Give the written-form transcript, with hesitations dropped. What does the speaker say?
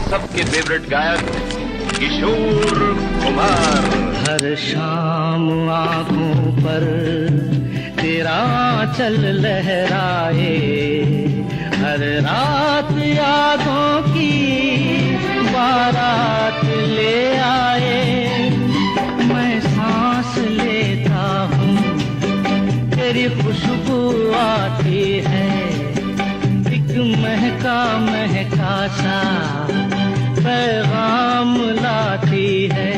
सबके फेवरेट गायक किशोर कुमार। हर शाम आंखों पर तेरा चल लहराए, हर रात यादों की बारात ले आए। मैं सांस लेता हूँ तेरी खुशबू आती है, एक महका महका सा पैगाम लाती है।